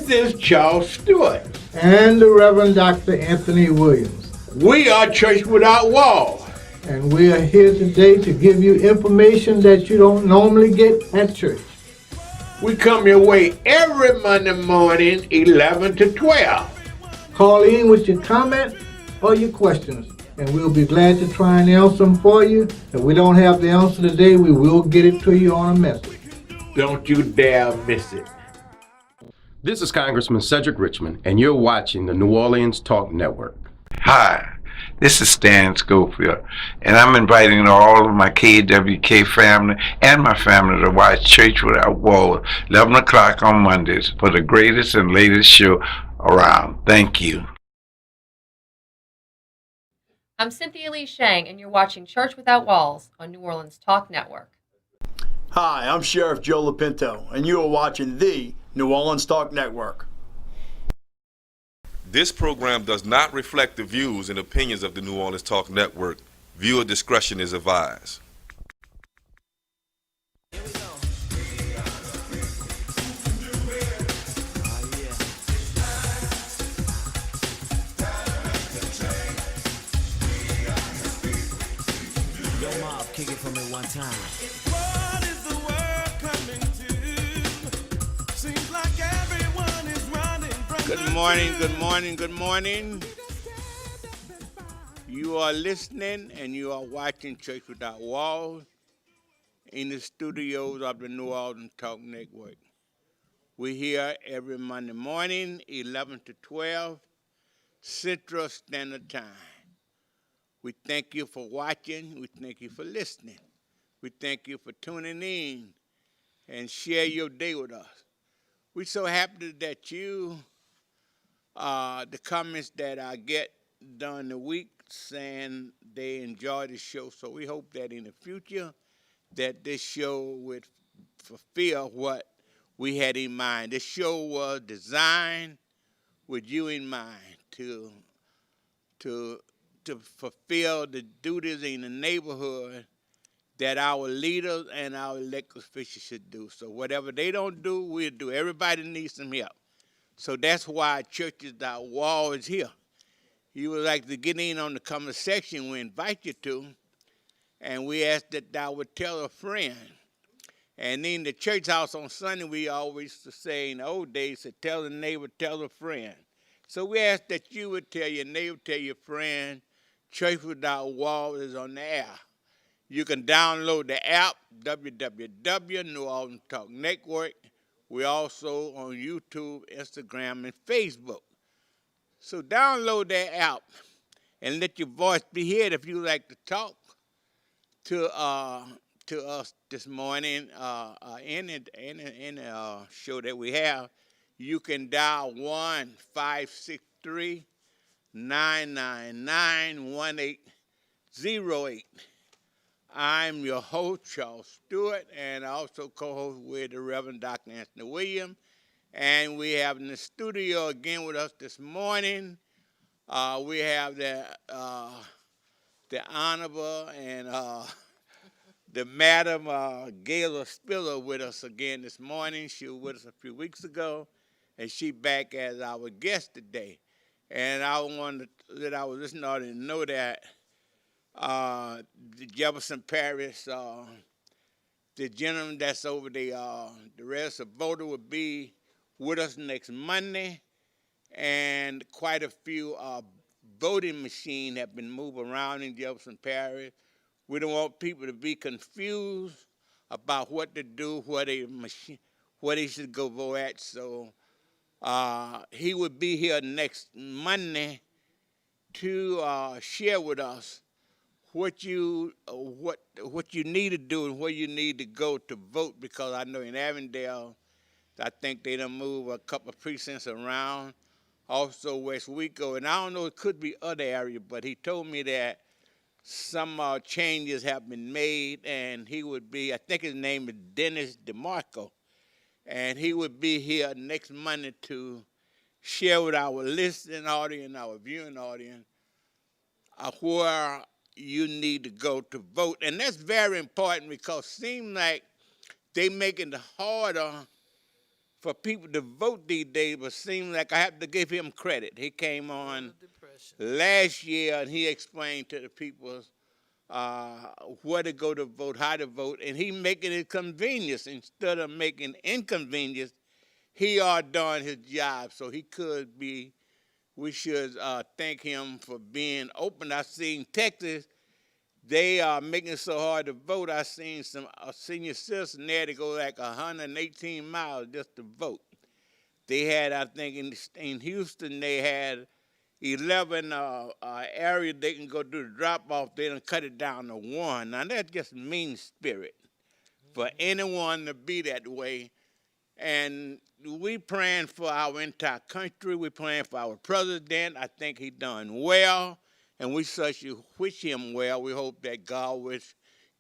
This is Charles Stewart. And the Reverend Dr. Anthony Williams. We are Church Without Walls. And we are here today to give you information that you don't normally get at church. We come your way every Monday morning, 11 to 12. Call in with your comment or your questions, and we'll be glad to try and answer them for you. If we don't have the answer today, we will get it to you on a message. Don't you dare miss it. This is Congressman Cedric Richmond, and you're watching the New Orleans Talk Network. Hi, this is Stan Schofield, and I'm inviting all of my KWK family and my family to watch Church Without Walls, 11 o'clock on Mondays, for the greatest and latest show around. Thank you. I'm Cynthia Lee Shang, and you're watching Church Without Walls on New Orleans Talk Network. Hi, I'm Sheriff Joe Lapinto, and you are watching the New Orleans Talk Network. This program does not reflect the views and opinions of the New Orleans Talk Network. Viewer discretion is advised. Yo, Mob, kick it for me one time. What is the world coming to? Seems like everyone is running from Good morning, good morning, good morning. You are listening and you are watching Church Without Walls in the studios of the New Orleans Talk Network. We're here every Monday morning, 11 to 12, Central Standard Time. We thank you for watching. We thank you for listening. We thank you for tuning in and share your day with us. We're so happy that you, the comments that I get during the week saying they enjoy the show. So we hope that in the future that this show would fulfill what we had in mind. This show was designed with you in mind to fulfill the duties in the neighborhood that our leaders and our elected officials should do. So whatever they don't do, we'll do. Everybody needs some help. So that's why Churches Without Walls is here. You would like to get in on the comment section, we invite you to, and we ask that thou would tell a friend. And in the church house on Sunday, we always used to say in the old days, to tell a neighbor, tell a friend. So we ask that you would tell your neighbor, tell your friend, Church Without Walls is on the air. You can download the app, www. New Orleans Talk Network. We're also on YouTube, Instagram, and Facebook. So download that app and let your voice be heard if you like to talk to us this morning. In the show that we have, you can dial 1-563-999-1808. I'm your host, Charles Stewart, and I also co-host with the Reverend Dr. Anthony Williams. And we have in the studio again with us this morning, we have the Honorable and the Madam Gaylor Spiller with us again this morning. She was with us a few weeks ago, and she back as our guest today. And I wanted to let our listening audience know that the Jefferson Parish, the gentleman that's over the rest of voter will be with us next Monday, and quite a few voting machines have been moved around in Jefferson Parish. We don't want people to be confused about what to do, where they should go vote at. So he will be here next Monday to share with us what you need to do and where you need to go to vote, because I know in Avondale, I think they done move a couple of precincts around, also West Waco, and I don't know, it could be other areas, but he told me that some changes have been made, and he would be, I think his name is Dennis DeMarco, and he would be here next Monday to share with our listening audience, our viewing audience, where you need to go to vote. And that's very important, because it seems like they making it harder for people to vote these days, but seems like I have to give him credit. He came on last year and he explained to the people where to go to vote, how to vote, and he making it convenience instead of making inconvenience. He are doing his job, so he could be. We should thank him for being open. I seen Texas. They are making it so hard to vote. I seen some senior citizen there to go like 118 miles just to vote. They had, I think, in Houston, they had 11 areas they can go do the drop-off. They done cut it down to 1. Now, that's just mean spirit for anyone to be that way. And we praying for our entire country. We praying for our president. I think he done well, and we certainly wish him well. We hope that God will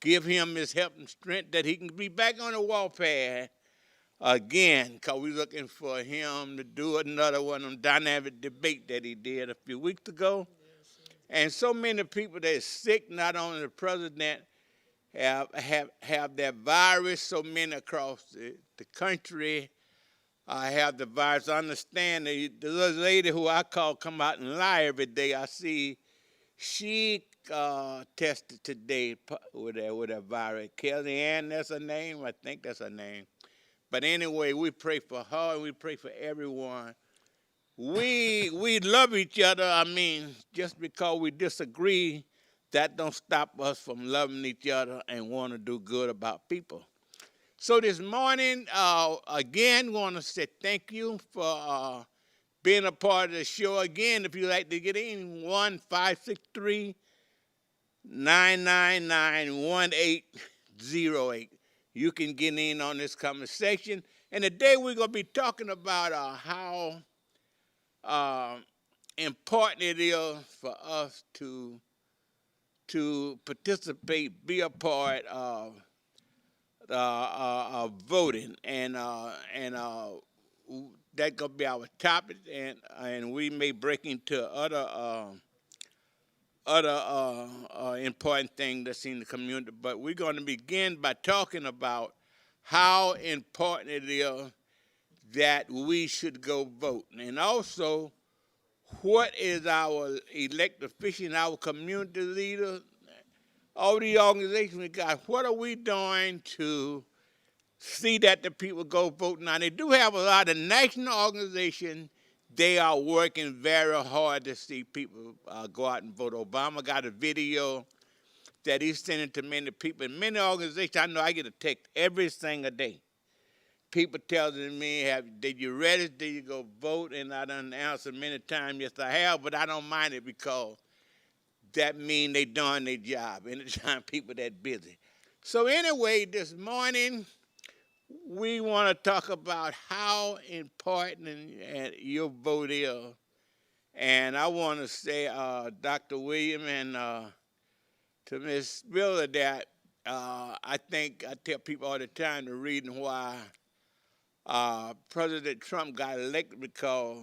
give him his help and strength that he can be back on the warpath again, because we're looking for him to do another one of them dynamic debate that he did a few weeks ago. And so many people that are sick, not only the president, have that virus. So many across the country have the virus. I understand the little lady who I call come out and lie every day. I see she tested today with a virus. Kellyanne, that's her name. I think that's her name. But anyway, we pray for her and we pray for everyone. We love each other. I mean, just because we disagree, that don't stop us from loving each other and want to do good about people. So this morning, again, want to say thank you for being a part of the show. Again, if you'd like to get in, 1-563-999-1808. You can get in on this conversation. And today we're going to be talking about how important it is for us to participate, be a part of voting, and that's gonna be our topic, and we may break into other important things that's in the community. But we're going to begin by talking about how important it is that we should go vote, and also what is our elected official, our community leader, all the organizations we got, what are we doing to see that the people go vote? Now, they do have a lot of national organizations. They are working very hard to see people go out and vote. Obama got a video that he's sending to many people. In many organizations, I know I get a text every single day. People telling me, did you ready? Did you go vote? And I done answered many times, yes, I have, but I don't mind it because that means they doing their job anytime people that busy. So anyway, this morning, we want to talk about how important your vote is. And I want to say, Dr. William and to Ms. Spiller, that I think I tell people all the time the reason why President Trump got elected, because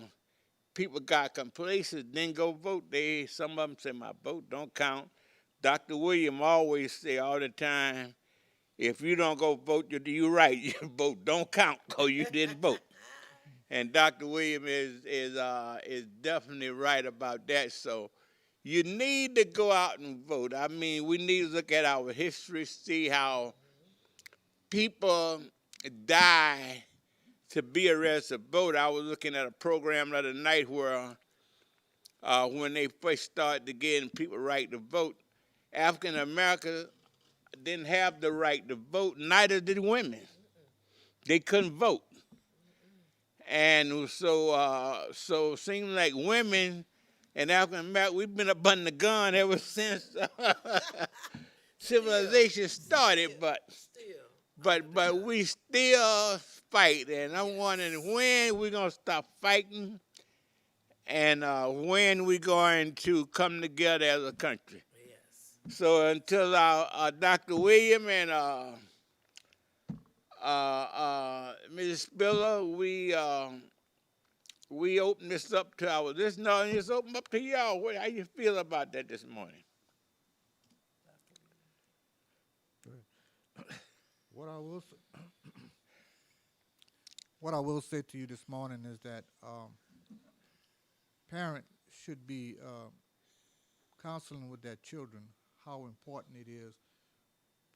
people got complacent, didn't go vote. Some of them say, my vote don't count. Dr. William always say all the time, if you don't go vote, you're right. Your vote don't count because you didn't vote. And Dr. William is definitely right about that. So you need to go out and vote. I mean, we need to look at our history, see how people die to be a registered voter. I was looking at a program the other night where when they first started getting people right to vote, African Americans didn't have the right to vote, neither did women. They couldn't vote. And so it seems like women and African Americans, we've been up under the gun ever since civilization started, but we still fight. And I'm wondering when we're going to stop fighting and when we're going to come together as a country. So until Dr. William and Mrs. Spiller, we open this up to our listeners. Just open up to y'all. How you feel about that this morning? What I will what I will say to you this morning is that parents should be counseling with their children how important it is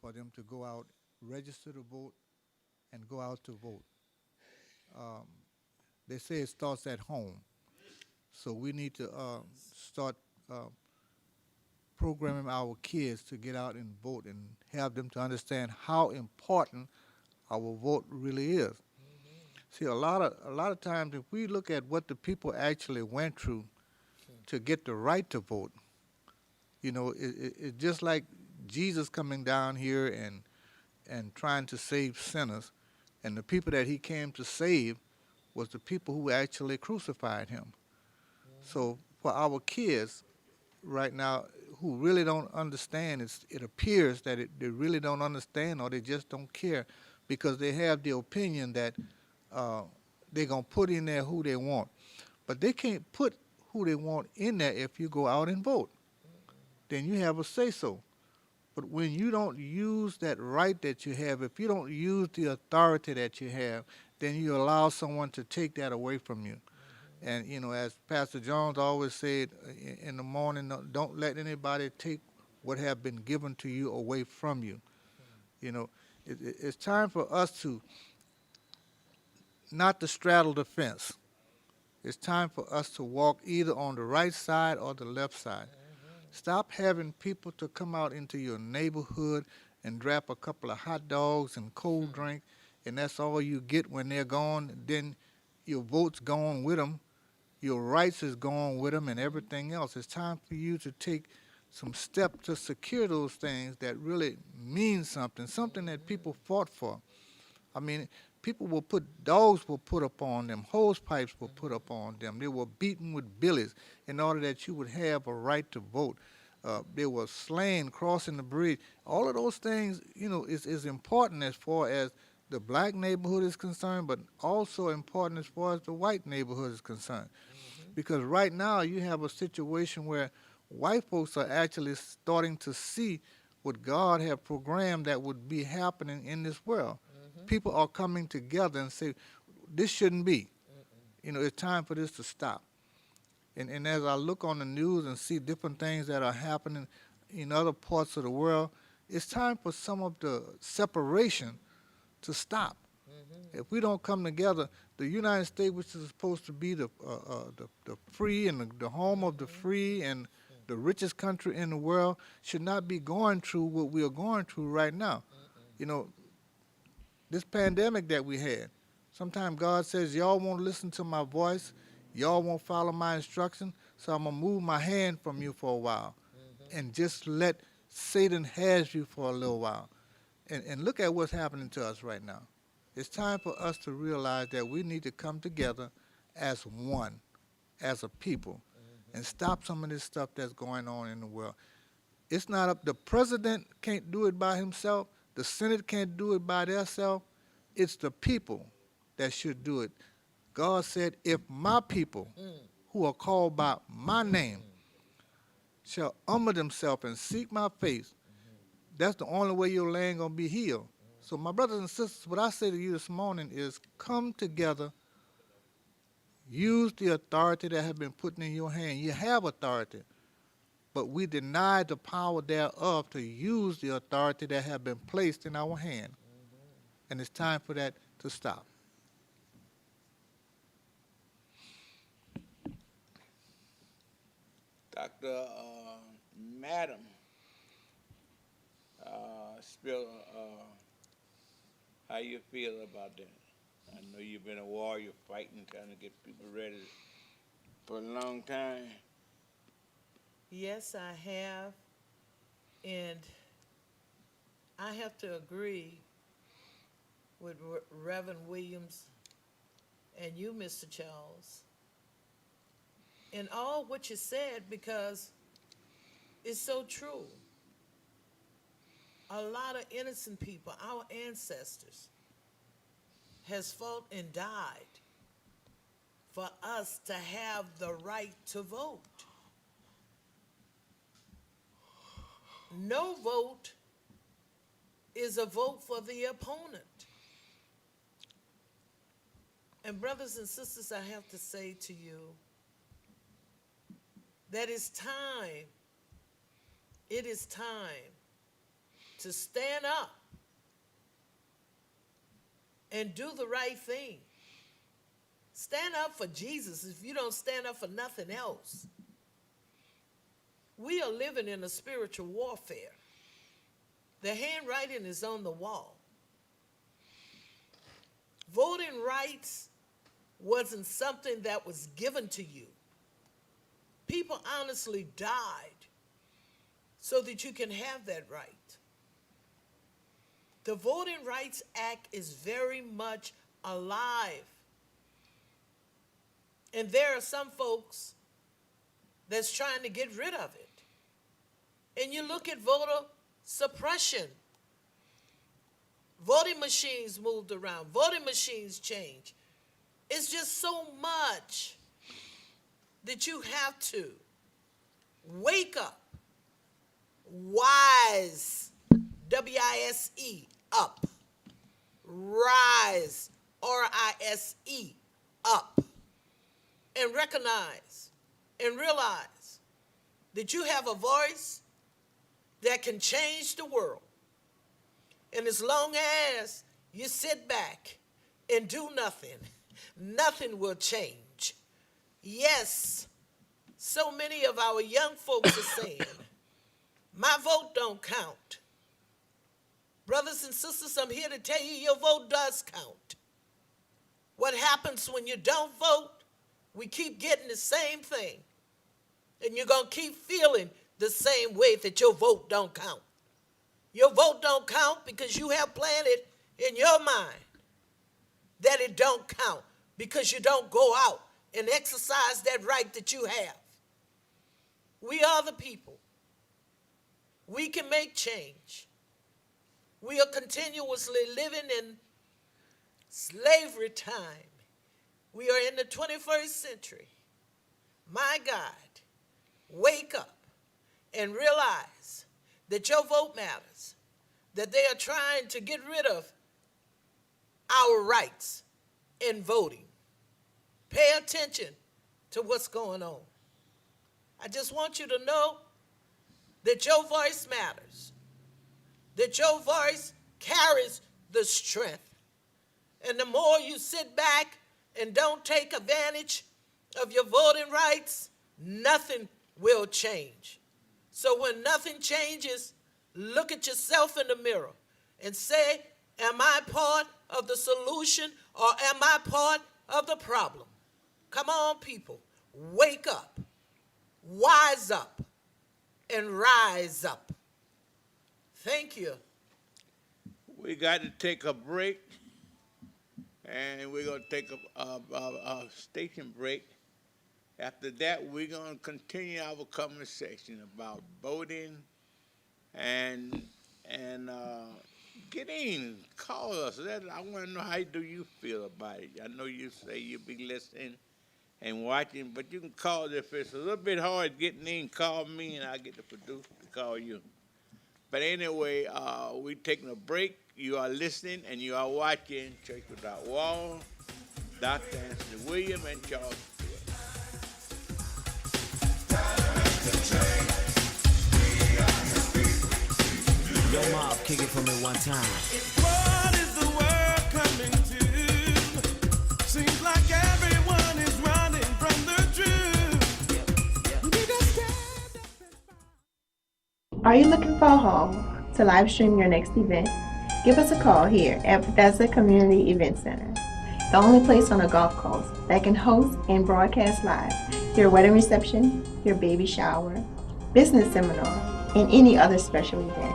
for them to go out, register to vote, and go out to vote. Um, they say it starts at home, so we need to start uh, programming our kids to get out and vote and have them to understand how important our vote really is. See, a lot of times, if we look at what the people actually went through to get the right to vote, it's just like Jesus coming down here and trying to save sinners, and the people that he came to save was the people who actually crucified him. So for our kids right now who really don't understand, it appears that they really don't understand or they just don't care because they have the opinion that uh, they're going to put in there who they want. But they can't put who they want in there if you go out and vote. Then you have a say-so. But when you don't use that right that you have, if you don't use the authority that you have, then you allow someone to take that away from you. And, as Pastor Jones always said in the morning, don't let anybody take what have been given to you away from you. You know, it's time for us to not to straddle the fence. It's time for us to walk either on the right side or the left side. Stop having people to come out into your neighborhood and drop a couple of hot dogs and cold drink, and that's all you get when they're gone. Then your vote's gone with them, your rights is gone with them, and everything else. It's time for you to take some steps to secure those things that really mean something, something that people fought for. I mean, dogs were put up on them, hose pipes were put up on them. They were beaten with billies in order that you would have a right to vote. They were slain crossing the bridge. All of those things, is important as far as the black neighborhood is concerned, but also important as far as the white neighborhood is concerned. Because right now you have a situation where white folks are actually starting to see what God had programmed that would be happening in this world. People are coming together and say, this shouldn't be. It's time for this to stop. And as I look on the news and see different things that are happening in other parts of the world, it's time for some of the separation to stop. If we don't come together, the United States, which is supposed to be the free and the home of the free and the richest country in the world, should not be going through what we are going through right now. This pandemic that we had, sometimes God says, y'all won't listen to my voice, y'all won't follow my instruction, so I'm going to move my hand from you for a while and just let Satan have you for a little while. And look at what's happening to us right now. It's time for us to realize that we need to come together as one, as a people, and stop some of this stuff that's going on in the world. It's not up, the president can't do it by himself, the Senate can't do it by themselves. It's the people that should do it. God said, if my people who are called by my name shall humble themselves and seek my face, that's the only way your land going to be healed. So my brothers and sisters, what I say to you this morning is come together, use the authority that has been put in your hand. You have authority, but we deny the power thereof to use the authority that has been placed in our hand. And it's time for that to stop. Dr. Madam Spiller, how you feel about that? I know you've been a warrior fighting, trying to get people ready for a long time. Yes, I have. And I have to agree with Reverend Williams and you, Mr. Charles, in all what you said, because it's so true. A lot of innocent people, our ancestors, has fought and died for us to have the right to vote. No vote is a vote for the opponent. And brothers and sisters, I have to say to you that it is time to stand up and do the right thing. Stand up for Jesus if you don't stand up for nothing else. We are living in a spiritual warfare. The handwriting is on the wall. Voting rights wasn't something that was given to you. People honestly died so that you can have that right. The Voting Rights Act is very much alive. And there are some folks that's trying to get rid of it. And you look at voter suppression. Voting machines moved around. Voting machines changed. It's just so much that you have to wake up. Wise, W-I-S-E, up. Rise, R-I-S-E, up. And recognize and realize that you have a voice that can change the world. And as long as you sit back and do nothing, nothing will change. Yes, so many of our young folks are saying, my vote don't count. Brothers and sisters, I'm here to tell you your vote does count. What happens when you don't vote? We keep getting the same thing. And you're going to keep feeling the same way that your vote don't count. Your vote don't count because you have planted in your mind that it don't count because you don't go out and exercise that right that you have. We are the people. We can make change. We are continuously living in slavery time. We are in the 21st century. My God, wake up and realize that your vote matters, that they are trying to get rid of our rights in voting. Pay attention to what's going on. I just want you to know that your voice matters, that your voice carries the strength. And the more you sit back and don't take advantage of your voting rights, nothing will change. So when nothing changes, look at yourself in the mirror and say, am I part of the solution or am I part of the problem? Come on, people, wake up, wise up, and rise up. Thank you. We got to take a break, and we're going to take a station break. After that, we're going to continue our conversation about voting and get in, call us. I want to know how do you feel about it. I know you say you'll be listening and watching, but you can call if it's a little bit hard getting in. Call me, and I'll get the producer to call you. But anyway, we're taking a break. You are listening, and you are watching Church Without Walls, Dr. Anthony Williams, and Charles Stewart. Yo, Mob, kick it for me one time. What is the world coming to? Seems like everyone is running from the truth. We just stand up and fight. Are you looking for a home to live stream your next event? Give us a call here at Bethesda Community Event Center, the only place on the Gulf Coast that can host and broadcast live your wedding reception, your baby shower, business seminar, and any other special event.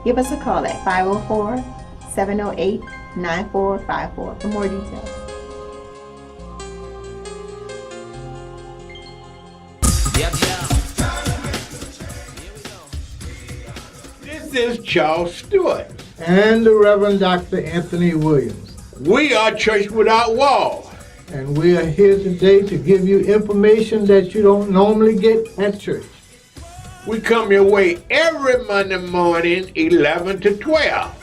Give us a call at 504-708-9454 for more details. Yep. This is Charles Stewart. And the Reverend Dr. Anthony Williams. We are Church Without Walls. And we are here today to give you information that you don't normally get at church. We come your way every Monday morning, 11 to 12.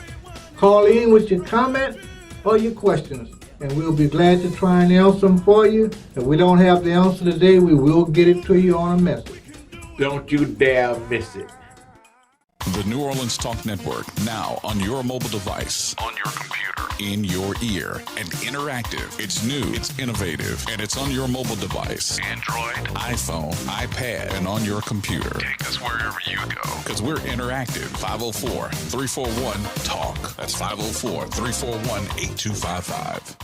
Call in with your comment or your questions and we'll be glad to try and answer them for you. If we don't have the answer today, we will get it to you on a message. Don't you dare miss it. The New Orleans Talk Network, now on your mobile device, on your computer, in your ear, and interactive. It's new, it's innovative, and it's on your mobile device. Android, iPhone, iPad, and on your computer. Take us wherever you go. Because we're interactive. 504-341-TALK. That's 504-341-8255.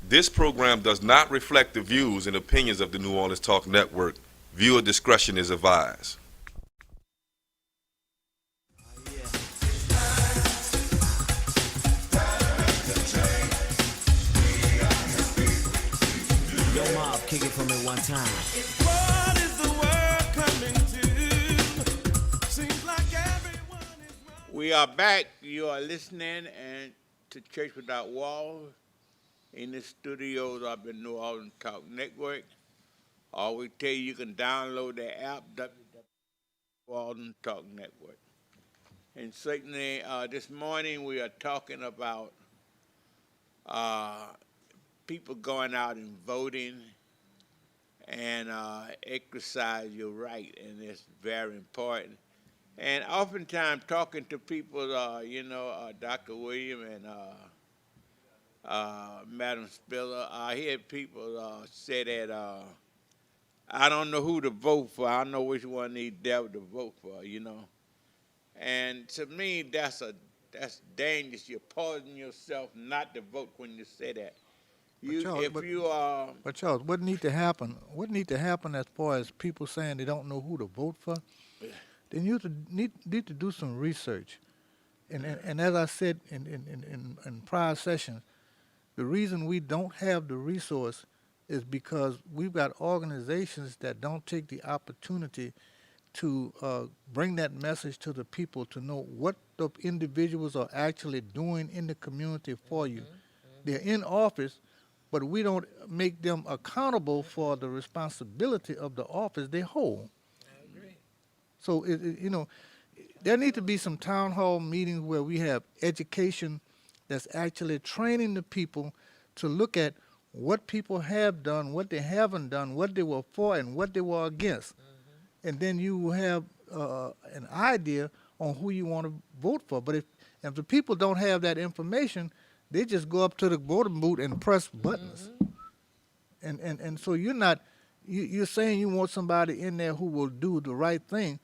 This program does not reflect the views and opinions of the New Orleans Talk Network. Viewer discretion is advised. Yo, Mob, kick it for me one time. What is the world coming to? Seems like everyone is running. We are back. You are listening and to Church Without Walls in the studios of the New Orleans Talk Network. Always tell you can download the app, New Orleans Talk Network. And certainly this morning we are talking about people going out and voting and exercise your right, and it's very important. And oftentimes talking to people, Dr. William and Madam Spiller, I hear people say that I don't know who to vote for. I don't know which one of these devils to vote for, And to me, that's dangerous. You're poisoning yourself not to vote when you say that. But Charles, what need to happen? What need to happen as far as people saying they don't know who to vote for? Then you need to do some research. And as I said in prior sessions, the reason we don't have the resource is because we've got organizations that don't take the opportunity to bring that message to the people to know what the individuals are actually doing in the community for you. They're in office, but we don't make them accountable for the responsibility of the office they hold. I agree. So, there need to be some town hall meetings where we have education that's actually training the people to look at what people have done, what they haven't done, what they were for, and what they were against. And then you will have an idea on who you want to vote for. But if the people don't have that information, they just go up to the voting booth and press buttons. And so you're saying you want somebody in there who will do the right thing,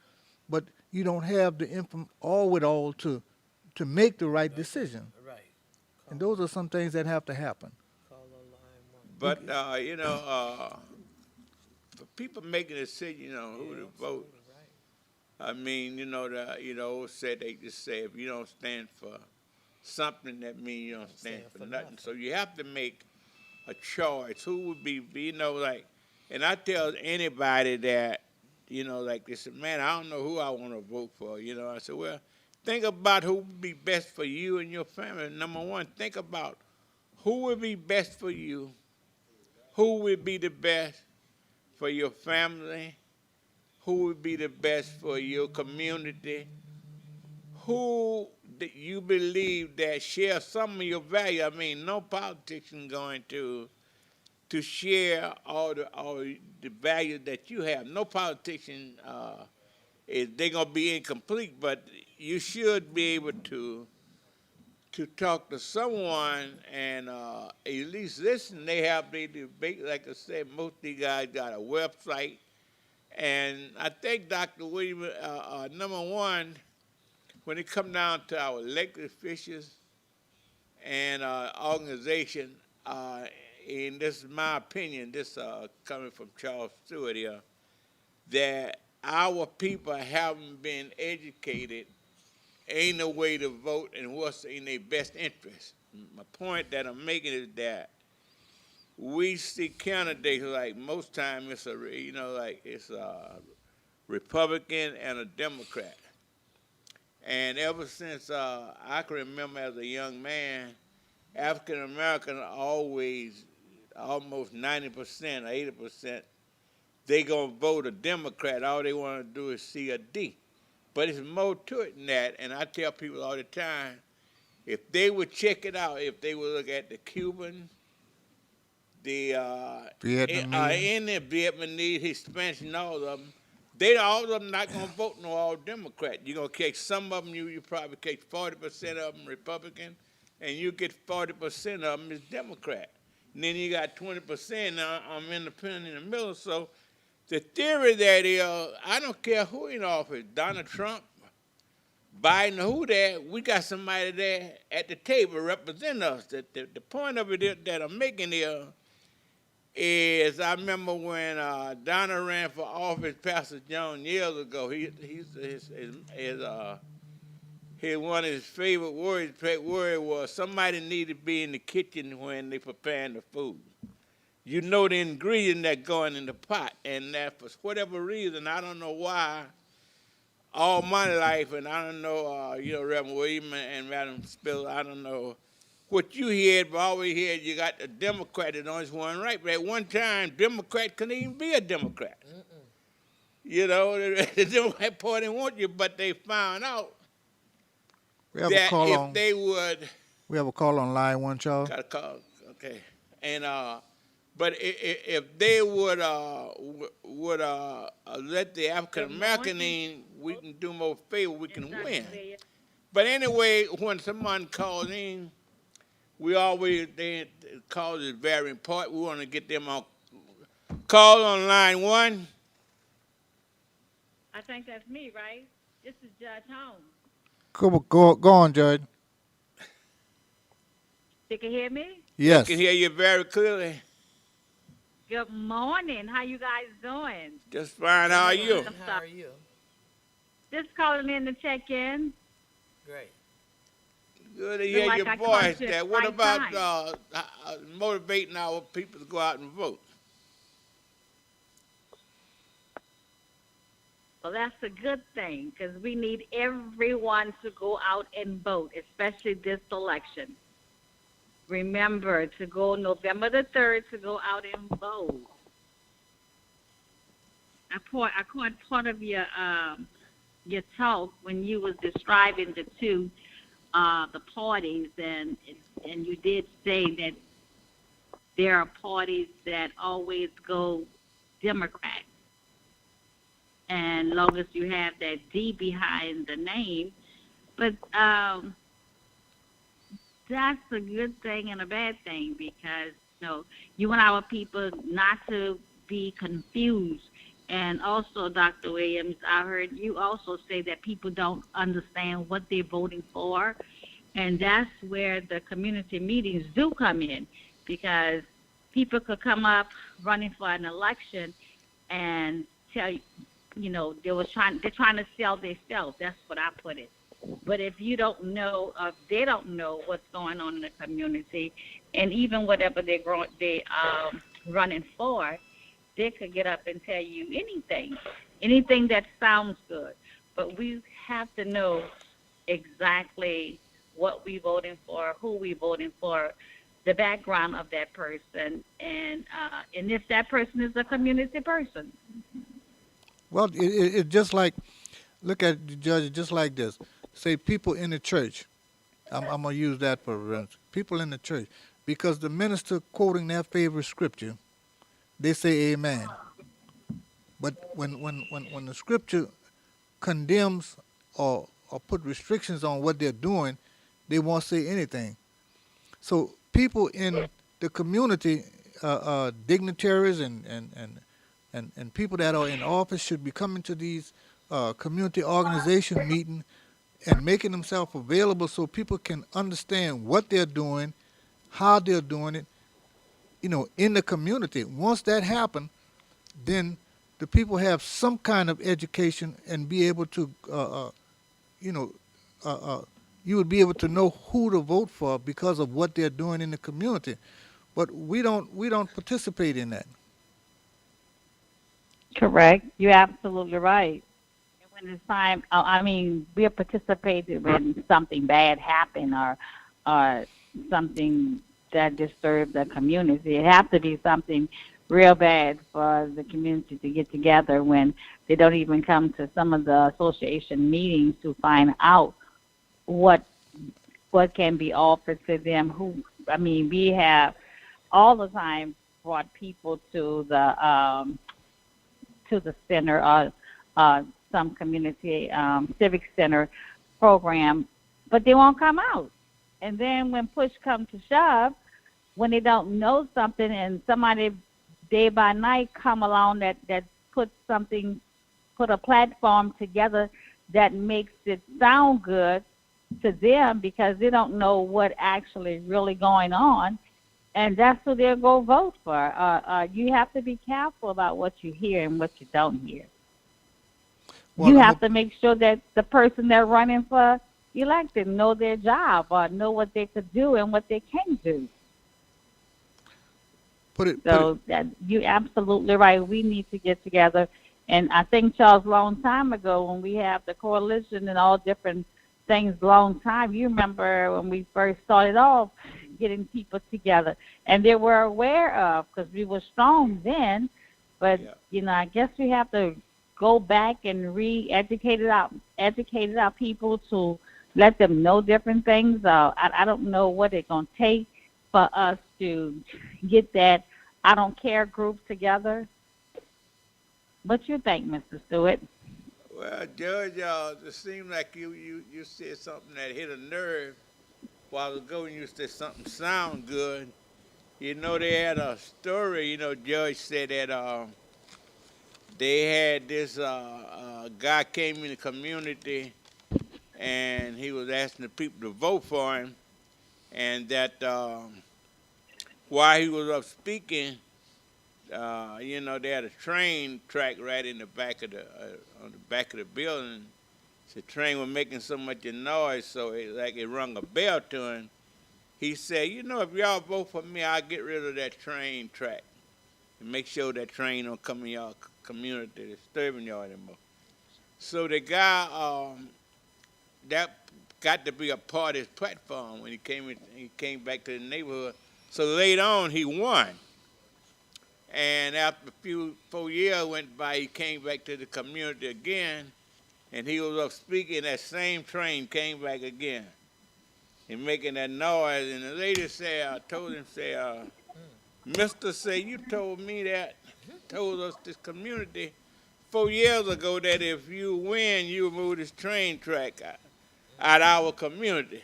but you don't have the all to make the right decision. Right. And those are some things that have to happen. Call on line one. But, for people making a decision on who to vote, I mean, said they just say if you don't stand for something, that means you don't stand for nothing. So you have to make a choice. Who would be, and I tell anybody that, like they said, man, I don't know who I want to vote for. I said, well, think about who would be best for you and your family. Number one, think about who would be best for you, who would be the best for your family, who would be the best for your community, who you believe that share some of your value. I mean, no politician going to share all the value that you have. No politician they're gonna be incomplete, but you should be able to talk to someone and at least listen. They have their debate. Like I said, most of these guys got a website. And I think, Dr. William, number one, when it comes down to our elected officials and organization, and this is my opinion, this coming from Charles Stewart here, that our people haven't been educated, ain't no way to vote and what's in their best interest. My point that I'm making is that we see candidates like most times it's a Republican and a Democrat. And ever since I can remember as a young man, African American always, almost 90% or 80%, they gonna vote a Democrat. All they want to do is see a D. But it's more to it than that. And I tell people all the time, If they would check it out, if they would look at the Cuban, the Vietnamese. Indian, Vietnamese, Hispanics, and all of them, they all of them not gonna vote no all Democrat. You're gonna catch some of them. You probably catch 40% of them Republican, and you get 40% of them is Democrat. And then you got 20% I'm independent in the middle. So the theory that is, I don't care who in office, Donald Trump, Biden, who there, we got somebody there at the table representing us. The point of it that I'm making here is I remember when Donald ran for office, Pastor John, years ago. One of his favorite words was somebody need to be in the kitchen when they preparing the food. You know the ingredient that going in the pot, and that for whatever reason, I don't know why. All my life, and I don't know, Reverend William and Madam Spiller, I don't know what you heard, but always heard you got the Democrat that always won right. But at one time, Democrat couldn't even be a Democrat. You know, the Democrat Party want you, but they found out that if they would. We have a call on line 1, Charles. Got a call, okay. And but if they would let the African American in, we can do more favor. We can win. But anyway, when someone calls in, the call is very important. We want to get them on call on line 1. I think that's me, right? This is Judge Holmes. Go on, Judge. You can hear me? Yes. I can hear you very clearly. Good morning. How you guys doing? Just fine. How are you? How are you? Just calling in to check in. Great. Good to hear like your I voice called you there. at What the right about motivating our people to go out and vote? Well, that's a good thing because we need everyone to go out and vote, especially this election. Remember to go November the 3rd to go out and vote. I caught part of your talk when you was describing the two the parties, and you did say that there are parties that always go Democrat. And long as you have that D behind the name, but that's a good thing and a bad thing because you want our people not to be confused. And also, Dr. Williams, I heard you also say that people don't understand what they're voting for, and that's where the community meetings do come in because people could come up running for an election and tell you, they're trying to sell themselves. That's what I put it. But if you don't know, if they don't know what's going on in the community, and even whatever they're running for, they could get up and tell you anything that sounds good. But we have to know exactly what we're voting for, who we're voting for, the background of that person, and if that person is a community person. Well, it's just like, look at the judge just like this. Say people in the church. I'm going to use that for reference. People in the church. Because the minister quoting their favorite scripture, they say amen. But when the scripture condemns or put restrictions on what they're doing, they won't say anything. So people in the community, dignitaries and people that are in office should be coming to these community organization meetings and making themselves available so people can understand what they're doing, how they're doing it, in the community. Once that happens, then the people have some kind of education and be able to, you would be able to know who to vote for because of what they're doing in the community. But we don't participate in that. Correct. You're absolutely right. And when it's time, we're participating when something bad happened or something that disturbed the community. It has to be something real bad for the community to get together when they don't even come to some of the association meetings to find out what what can be offered to them. We have all the time brought people to the center, some community civic center program, but they won't come out. And then when push comes to shove, when they don't know something and somebody day by night come along that put a platform together that makes it sound good to them because they don't know what actually really going on, and that's who they'll go vote for. You have to be careful about what you hear and what you don't hear. Well, You have to make sure that the person they're running for elected know their job or know what they could do and what they can't do. You're absolutely right. We need to get together. And I think, Charles, a long time ago when we have the coalition and all different things, long time, you remember when we first started off getting people together. And they were aware of, because we were strong then, but, I guess we have to go back and re-educate our people to let them know different things. I don't know what it's going to take for us to get that I don't care group together. What you think, Mr. Stewart? Well, Judge, it seemed like you said something that hit a nerve a while ago when you said something sound good. They had a story, Judge said that they had this guy came in the community and he was asking the people to vote for him, and that while he was up speaking, they had a train track right in the back of on the back of the building. The train was making so much noise, so it rung a bell to him. He said, if y'all vote for me, I'll get rid of that train track and make sure that train don't come in y'all community disturbing y'all anymore. So the guy, that got to be a part of his platform when he came back to the neighborhood. So later on, he won. And after 4 years went by, he came back to the community again, and he was up speaking. That same train came back again and making that noise. And the lady told him, Mister, you told me that, told us this community 4 years ago that if you win, you move this train track out our community.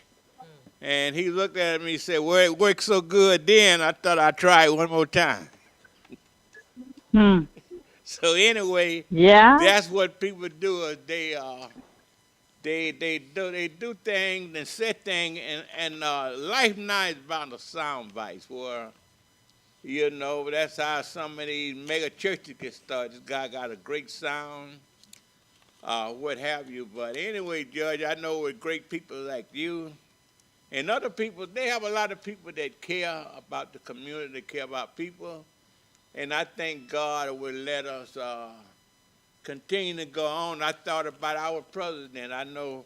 And he looked at me and said, well, it worked so good then, I thought I'd try it one more time. So anyway, that's what people do. Is they do things and say things, and life now is about a sound bites where, that's how some of these mega churches get started. This guy got a great sound, what have you. But anyway, Judge, I know with great people like you and other people, they have a lot of people that care about the community, they care about people. And I think God will let us continue to go on. I thought about our president. I know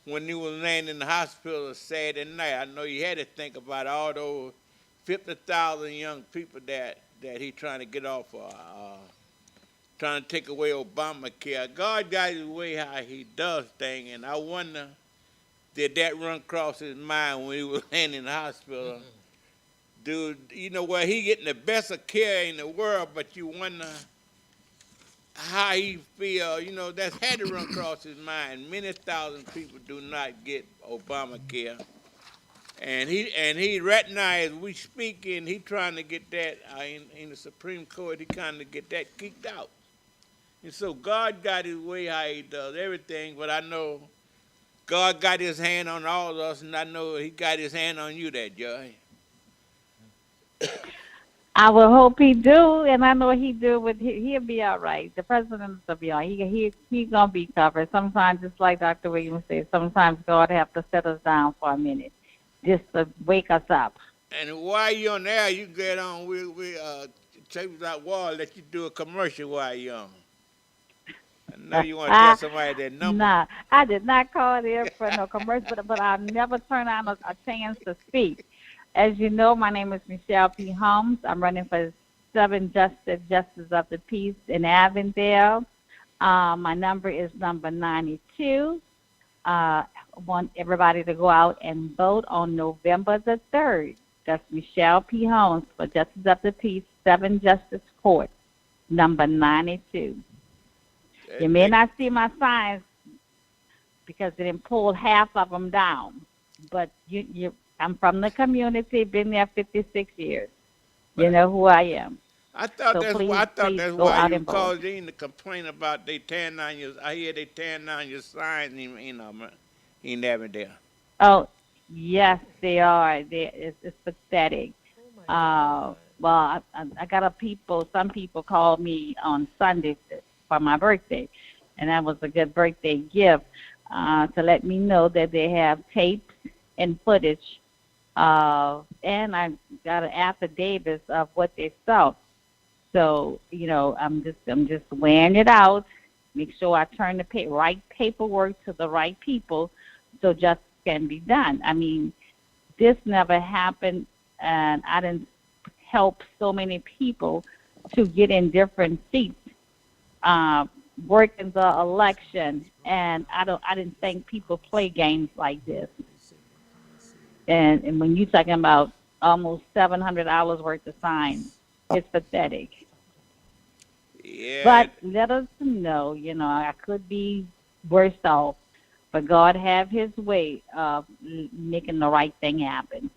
when he was laying in the hospital Saturday night, I know he had to think about all those 50,000 young people that he trying to get off trying to take away Obamacare. God got his way how he does things, and I wonder, did that run across his mind when he was laying in the hospital? Dude, he getting the best of care in the world, but you wonder how he feel. That's had to run across his mind. Many thousand people do not get Obamacare, and he right now as we speaking, he trying to get that in the Supreme Court. He trying to get that kicked out. And so God got his way how he does everything, but I know God got his hand on all of us, and I know he got his hand on you, that Judge. I will hope he do, and I know he do. He'll be all right. The president will be all right. He gonna be covered. Sometimes, just like Dr. Williams said, sometimes God have to set us down for a minute, just to wake us up. And while you're on there, you get on. We Church Without Walls let you do a commercial while you're on. I know you want to tell somebody that number. Nah, I did not call there for no commercial, but I'll never turn on a chance to speak. As you know, my name is Michelle P. Holmes. I'm running for 7th Justice of the Peace in Avondale. My number is number 92. want everybody to go out and vote on November the 3rd. That's Michelle P. Holmes for Justice of the Peace, 7 Justice Court, number 92. You may not see my signs because they didn't pull half of them down, but I'm from the community, been there 56 years. You know who I am. I thought So that's please, why. I thought please that's go why out you and vote. called in to complain about they tearing down your. I hear they tearing down your signs. He never there. Oh, yes, they are. It's pathetic. Well, I got some people called me on Sunday for my birthday, and that was a good birthday gift to let me know that they have tapes and footage, and I got an affidavit of what they saw. So, I'm just weighing it out, make sure I turn the right paperwork to the right people so justice can be done. I mean, this never happened, and I didn't help so many people to get in different seats, work in the election, and I didn't think people play games like this. And when you're talking about almost $700 worth of signs, it's pathetic. Yeah. But let us know, I could be worse off, but God have His way of making the right thing happen,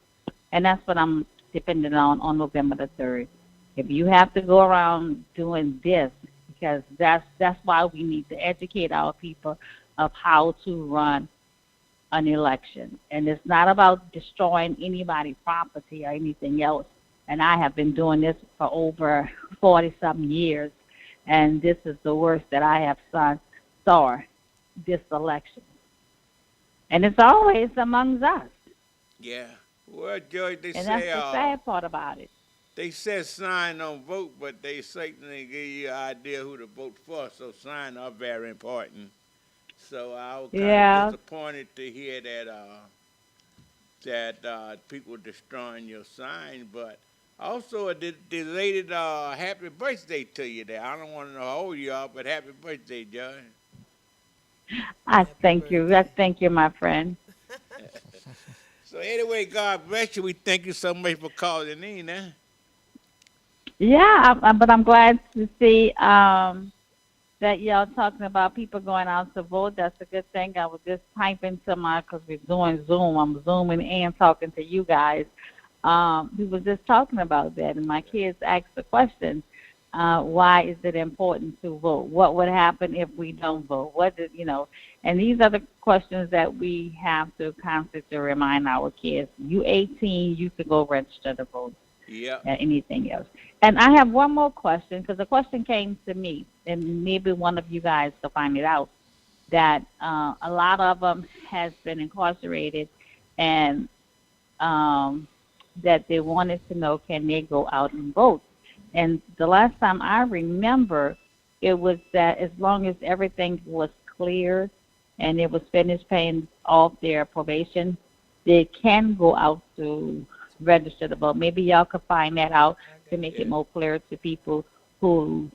and that's what I'm depending on November the 3rd. If you have to go around doing this, because that's why we need to educate our people of how to run an election, and it's not about destroying anybody's property or anything else. And I have been doing this for over 40-something years, and this is the worst that I have saw this election. And it's always amongst us. Yeah. Well, George, they And say that's the sad part about it. they said sign don't vote, but they certainly give you an idea who to vote for. So signs are very important. So I was kind of disappointed to hear that people destroying your sign, but also the lady happy birthday to you there. I don't want to know how old you are, but happy birthday, Judge. I thank you. I thank you, my friend. So anyway, God bless you. We thank you so much for calling in, eh? Yeah, but I'm glad to see that y'all talking about people going out to vote. That's a good thing. I was just typing to because we're doing Zoom. I'm zooming and talking to you guys. We were just talking about that, and my kids asked the question, why is it important to vote? What would happen if we don't vote? And these are the questions that we have to constantly remind our kids. You 18, you can go register to vote. Yeah. And anything else. And I have one more question, because the question came to me, and maybe one of you guys will find it out, that a lot of them has been incarcerated, and that they wanted to know, can they go out and vote? And the last time I remember, it was that as long as everything was clear and it was finished paying off their probation, they can go out to register to vote. Maybe y'all could find that out to make it more clear to people who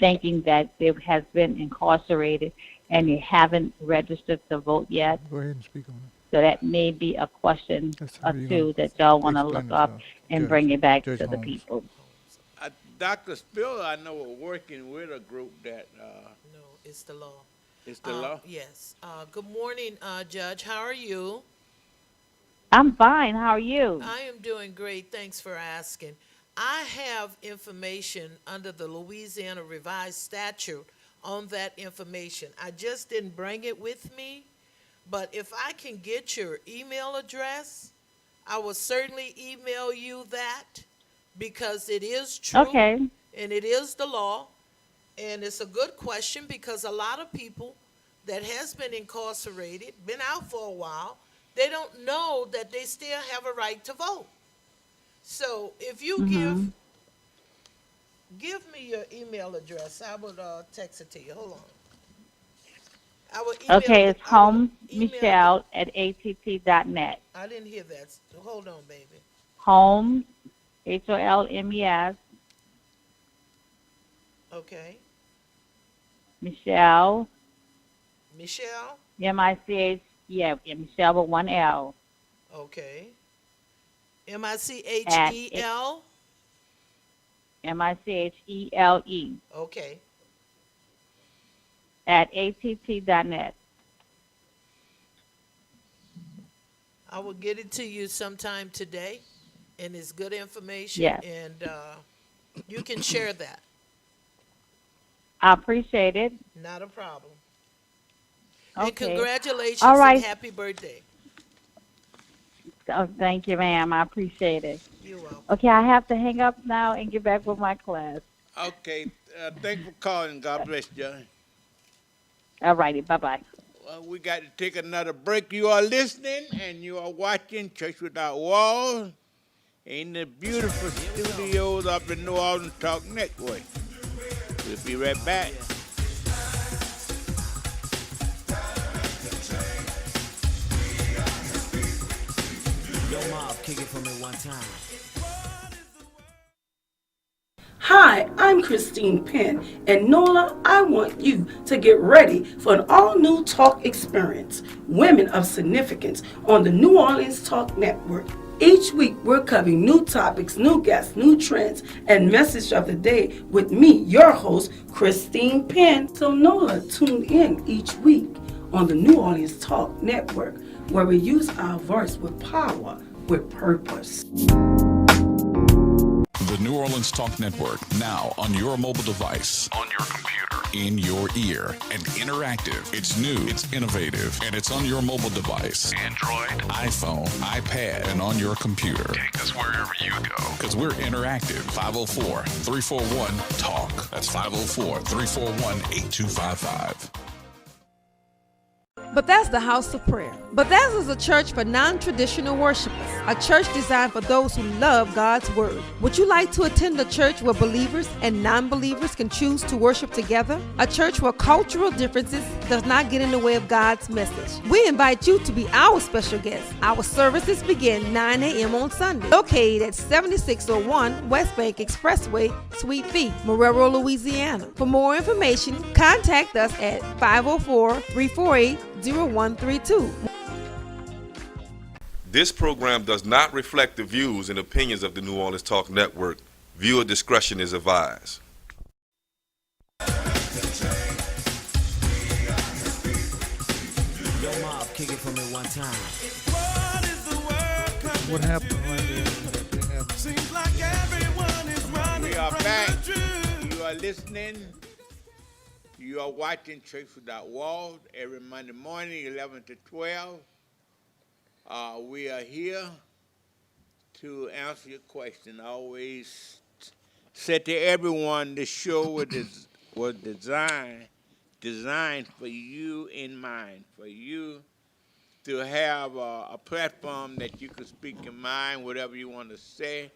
thinking that they has been incarcerated and they haven't registered to vote yet. Go ahead and speak on it. So that may be a question or two that y'all want to look up and bring it back to the people. Dr. Spiller, I know, are working with a group that. No, it's the law. It's the law? Yes. Good morning, Judge. How are you? I'm fine. How are you? I am doing great. Thanks for asking. I have information under the Louisiana Revised Statute on that information. I just didn't bring it with me, but if I can get your email address, I will certainly email you that, because it is true. Okay. And it is the law. And it's a good question, because a lot of people that has been incarcerated, been out for a while, they don't know that they still have a right to vote. So if you give me your email address, I would text it to you. Hold on. I will email it's homesmichelle@att.net. I didn't hear that. Hold on, baby. Holmes, HOLMES. Okay. Michelle. Michelle. MICH. Yeah, Michelle with one L. Okay. At Michel? Michele Okay. at att.net. I will get it to you sometime today, and it's good information, Yes, and you can share that. I appreciate it. Not a problem. And Okay. All congratulations and right. happy birthday. Oh, thank you, ma'am. I appreciate it. You're welcome. Okay, I have to hang up now and get back with my class. Okay, thanks for calling. God bless you. All righty. Bye-bye. Well, we got to take another break. You are listening and you are watching Church Without Walls in the beautiful studios up in New Orleans Talk Network. We'll be right back. Yo, Mob, kick it for me one time. Hi, I'm Christine Penn, and Nola, I want you to get ready for an all-new talk experience, Women of Significance, on the New Orleans Talk Network. Each week, we're covering new topics, new guests, new trends, and message of the day with me, your host, Christine Penn. So Nola, tune in each week on the New Orleans Talk Network, where we use our voice with power, with purpose. The New Orleans Talk Network, now on your mobile device, on your computer, in your ear, and interactive. It's new, it's innovative, and it's on your mobile device. Android, iPhone, iPad, and on your computer. Take us wherever you go. Because we're interactive. 504-341-TALK. That's 504-341-8255. Bethesda House of Prayer. Bethesda is a church for non-traditional worshipers, a church designed for those who love God's Word. Would you like to attend a church where believers and non-believers can choose to worship together? A church where cultural differences does not get in the way of God's message. We invite you to be our special guest. Our services begin 9 a.m. on Sunday, located at 7601 West Bank Expressway, Suite B, Marrero, Louisiana. For more information, contact us at 504-348-0132. This program does not reflect the views and opinions of the New Orleans Talk Network. Viewer discretion is advised. Yo, Mob, kick it for me one time. What happened right there? Seems like everyone is running We are from back. the truth. You are listening. You are watching Church Without Walls every Monday morning, 11 to 12. We are here to answer your question. I always said to everyone, the show was designed for you in mind, for you to have a platform that you can speak your mind, whatever you want to say.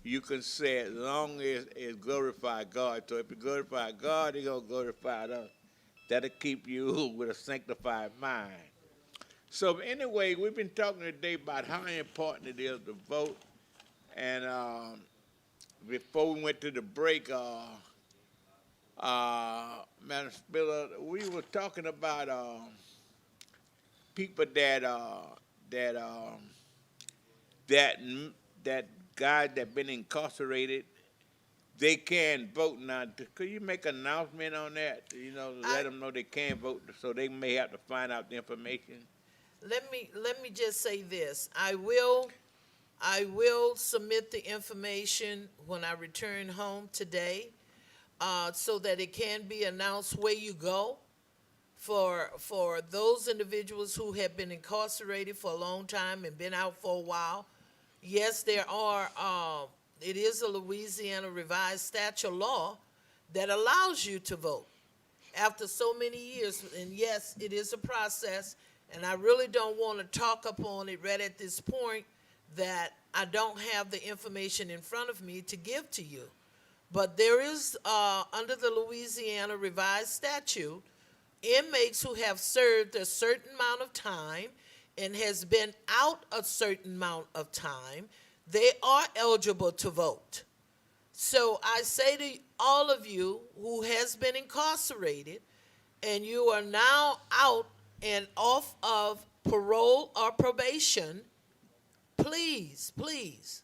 You can say it as long as it glorifies God. So if you glorify God, He's going to glorify us. That'll keep you with a sanctified mind. So anyway, we've been talking today about how important it is to vote. And before we went to the break, Madam Spiller, we were talking about people that guys that been incarcerated, they can vote now. Could you make an announcement on that? You know, let them know they can vote, so they may have to find out the information. Let me just say this. I will submit the information when I return home today, so that it can be announced where you go for those individuals who have been incarcerated for a long time and been out for a while. Yes, there are. It is a Louisiana revised statute law that allows you to vote after so many years. And yes, it is a process. And I really don't want to talk upon it right at this point that I don't have the information in front of me to give to you. But there is, under the Louisiana revised statute, inmates who have served a certain amount of time and has been out a certain amount of time, they are eligible to vote. So I say to all of you who has been incarcerated and you are now out and off of parole or probation, please, please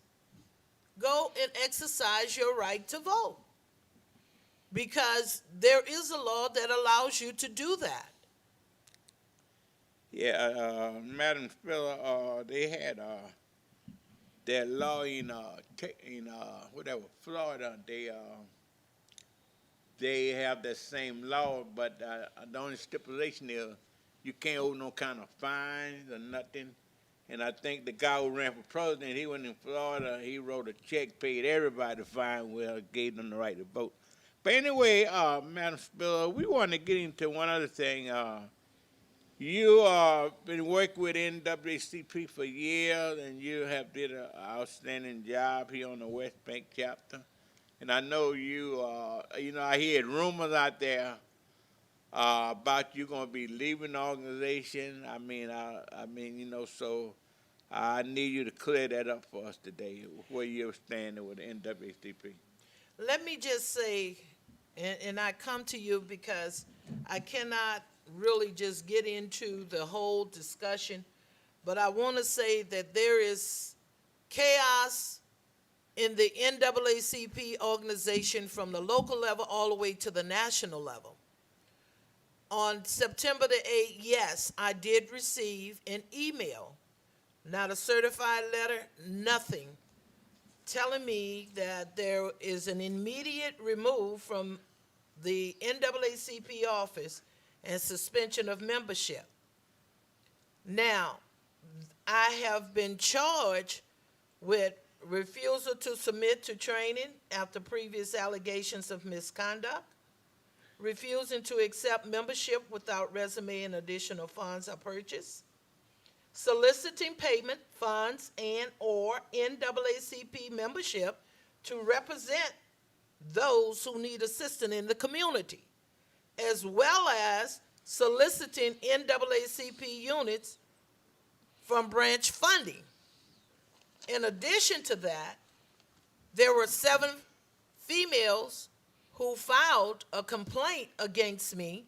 go and exercise your right to vote, because there is a law that allows you to do that. Yeah, Madam Spiller, they had that law in whatever Florida. They have that same law, but the only stipulation is you can't owe no kind of fines or nothing. And I think the guy who ran for president, he went in Florida, he wrote a check, paid everybody the fine, well, gave them the right to vote. But anyway, Madam Spiller, we want to get into one other thing. You been working with NAACP for years, and you have did an outstanding job here on the West Bank chapter. And I know you, I heard rumors out there about you going to be leaving the organization. I mean, so I need you to clear that up for us today, where you're standing with the NAACP. Let me just say, and I come to you because I cannot really just get into the whole discussion, but I want to say that there is chaos in the NAACP organization from the local level all the way to the national level. On September the 8th, yes, I did receive an email, not a certified letter, nothing, telling me that there is an immediate remove from the NAACP office and suspension of membership. Now, I have been charged with refusal to submit to training after previous allegations of misconduct, refusing to accept membership without resume and additional funds are purchased, soliciting payment, funds, and or NAACP membership to represent those who need assistance in the community, as well as soliciting NAACP units from branch funding. In addition to that, there were 7 females who filed a complaint against me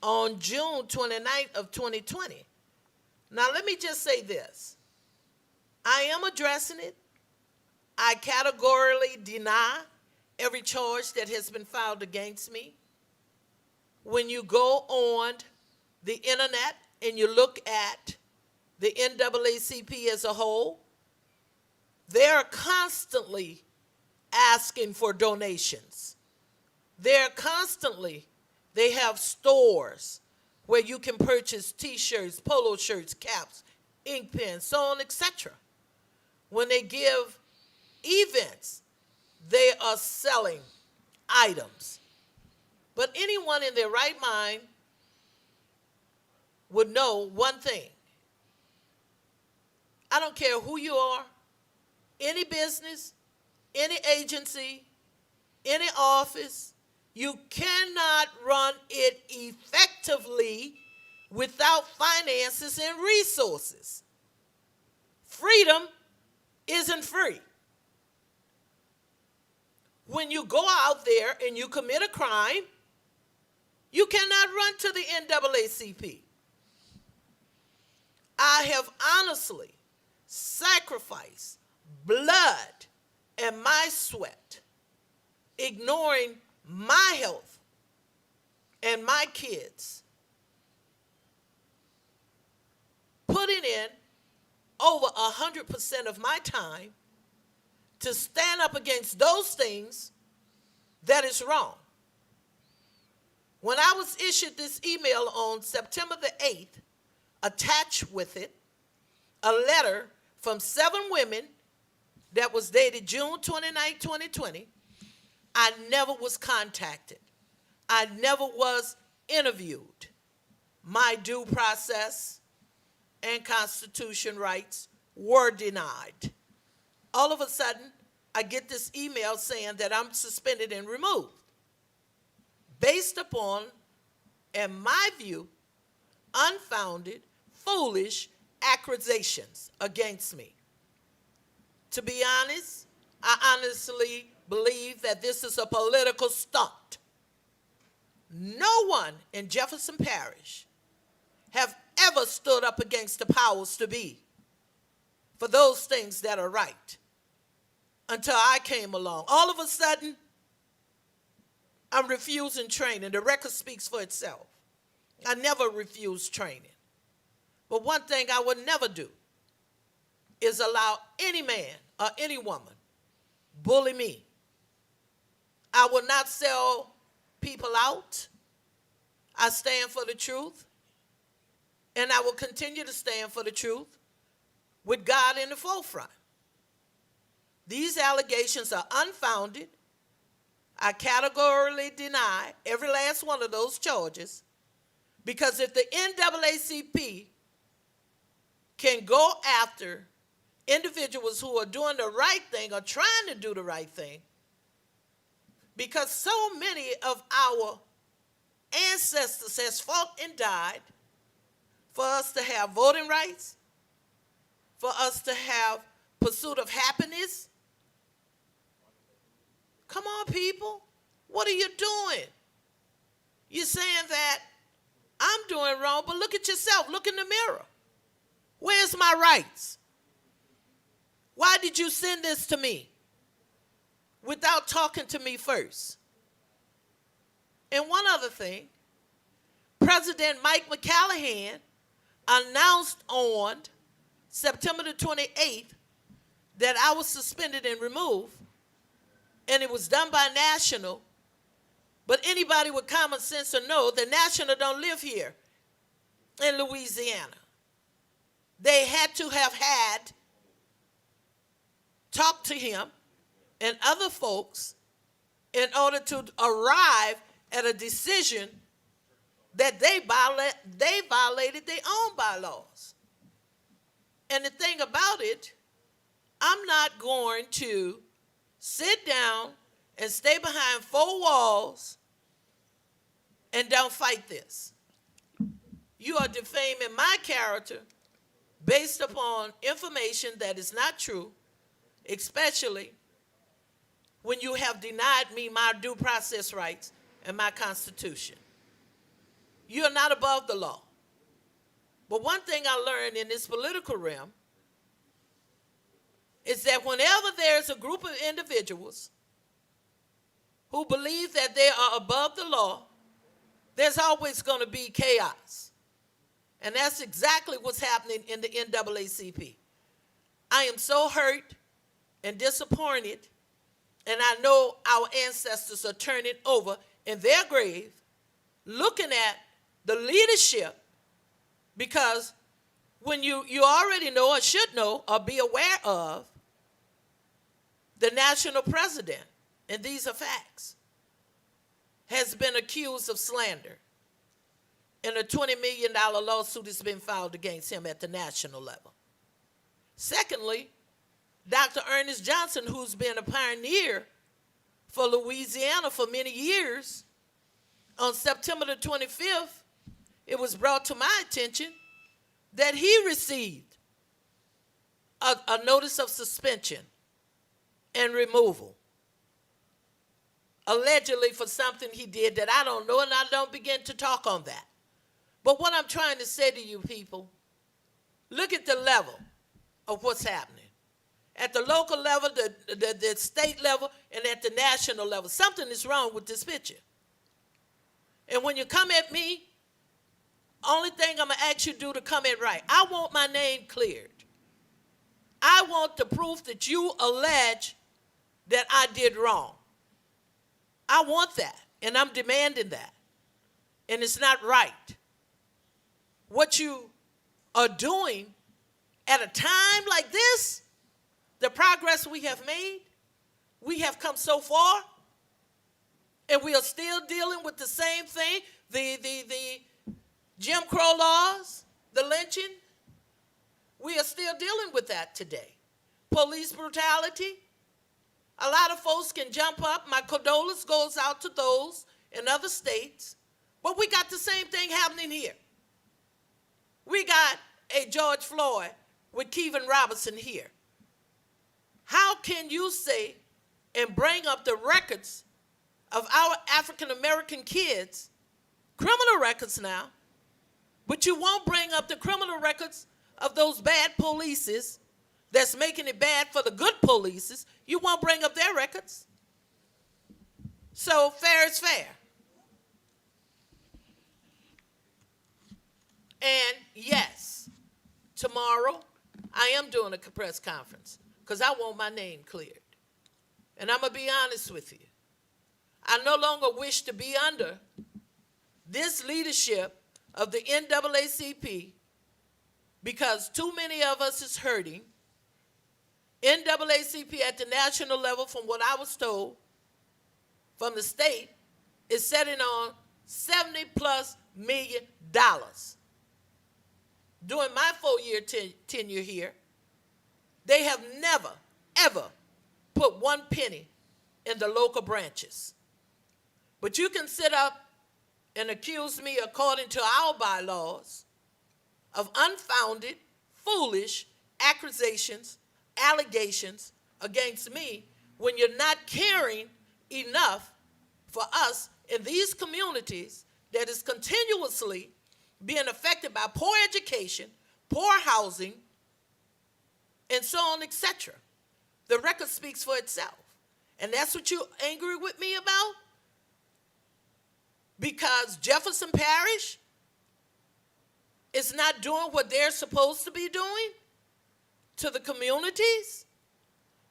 on June 29th of 2020. Now, let me just say this. I am addressing it. I categorically deny every charge that has been filed against me. When you go on the internet and you look at the NAACP as a whole, they're constantly asking for donations. They have stores where you can purchase t-shirts, polo shirts, caps, ink pens, so on, etc. When they give events, they are selling items. But anyone in their right mind would know one thing. I don't care who you are, any business, any agency, any office, you cannot run it effectively without finances and resources. Freedom isn't free. When you go out there and you commit a crime, you cannot run to the NAACP. I have honestly sacrificed blood and my sweat, ignoring my health and my kids, putting in over 100% of my time to stand up against those things that is wrong. When I was issued this email on September the 8th, attached with it a letter from 7 women that was dated June 29, 2020, I never was contacted. I never was interviewed. My due process and constitution rights were denied. All of a sudden, I get this email saying that I'm suspended and removed based upon, in my view, unfounded, foolish accusations against me. To be honest, I honestly believe that this is a political stunt. No one in Jefferson Parish have ever stood up against the powers to be for those things that are right until I came along. All of a sudden, I'm refusing training. The record speaks for itself. I never refused training. But one thing I would never do is allow any man or any woman bully me. I will not sell people out. I stand for the truth, and I will continue to stand for the truth with God in the forefront. These allegations are unfounded. I categorically deny every last one of those charges, because if the NAACP can go after individuals who are doing the right thing or trying to do the right thing, because so many of our ancestors has fought and died for us to have voting rights, for us to have pursuit of happiness. Come on, people. What are you doing? You're saying that I'm doing wrong, but look at yourself. Look in the mirror. Where's my rights? Why did you send this to me without talking to me first? And one other thing, President Mike McCallahan announced on September the 28th that I was suspended and removed, and it was done by National. But anybody with common sense will know that National don't live here in Louisiana. They had to have talked to him and other folks in order to arrive at a decision that they violated their own bylaws. And the thing about it, I'm not going to sit down and stay behind four walls and don't fight this. You are defaming my character based upon information that is not true, especially when you have denied me my due process rights and my Constitution. You are not above the law. But one thing I learned in this political realm is that whenever there's a group of individuals who believe that they are above the law, there's always going to be chaos. And that's exactly what's happening in the NAACP. I am so hurt and disappointed, and I know our ancestors are turning over in their grave looking at the leadership, because when you already know or should know or be aware of the national president, and these are facts, has been accused of slander, and a $20 million lawsuit has been filed against him at the national level. Secondly, Dr. Ernest Johnson, who's been a pioneer for Louisiana for many years, on September the 25th, it was brought to my attention that he received a notice of suspension and removal, allegedly for something he did that I don't know, and I don't begin to talk on that. But what I'm trying to say to you people, look at the level of what's happening. At the local level, the state level, and at the national level. Something is wrong with this picture. And when you come at me, only thing I'm going to ask you to do to come at right, I want my name cleared. I want the proof that you allege that I did wrong. I want that, and I'm demanding that. And it's not right. What you are doing at a time like this, the progress we have made, we have come so far, and we are still dealing with the same thing, the Jim Crow laws, the lynching. We are still dealing with that today. Police brutality. A lot of folks can jump up. My condolence goes out to those in other states. But we got the same thing happening here. We got a George Floyd with Kevin Robinson here. How can you say and bring up the records of our African American kids, criminal records now, But you won't bring up the criminal records of those bad polices that's making it bad for the good polices. You won't bring up their records. So fair is fair. And yes, tomorrow I am doing a press conference because I want my name cleared. And I'm going to be honest with you. I no longer wish to be under this leadership of the NAACP because too many of us is hurting. NAACP at the national level, from what I was told from the state, is setting on $70+ million. During my 4-year tenure here, they have never, ever put one penny in the local branches. But you can sit up and accuse me, according to our bylaws, of unfounded, foolish accusations, allegations against me when you're not caring enough for us in these communities that is continuously being affected by poor education, poor housing, and so on, etc. The record speaks for itself. And that's what you're angry with me about? Because Jefferson Parish is not doing what they're supposed to be doing to the communities?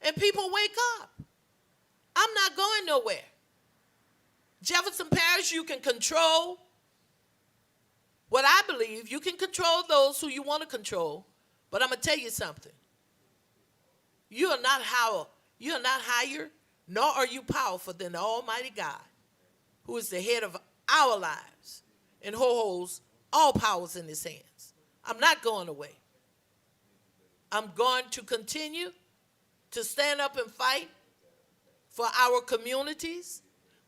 And people wake up. I'm not going nowhere. Jefferson Parish, you can control what I believe. You can control those who you want to control. But I'm going to tell you something. You are not higher, nor are you powerful than the Almighty God, who is the head of our lives and who holds all powers in his hands. I'm not going away. I'm going to continue to stand up and fight for our communities,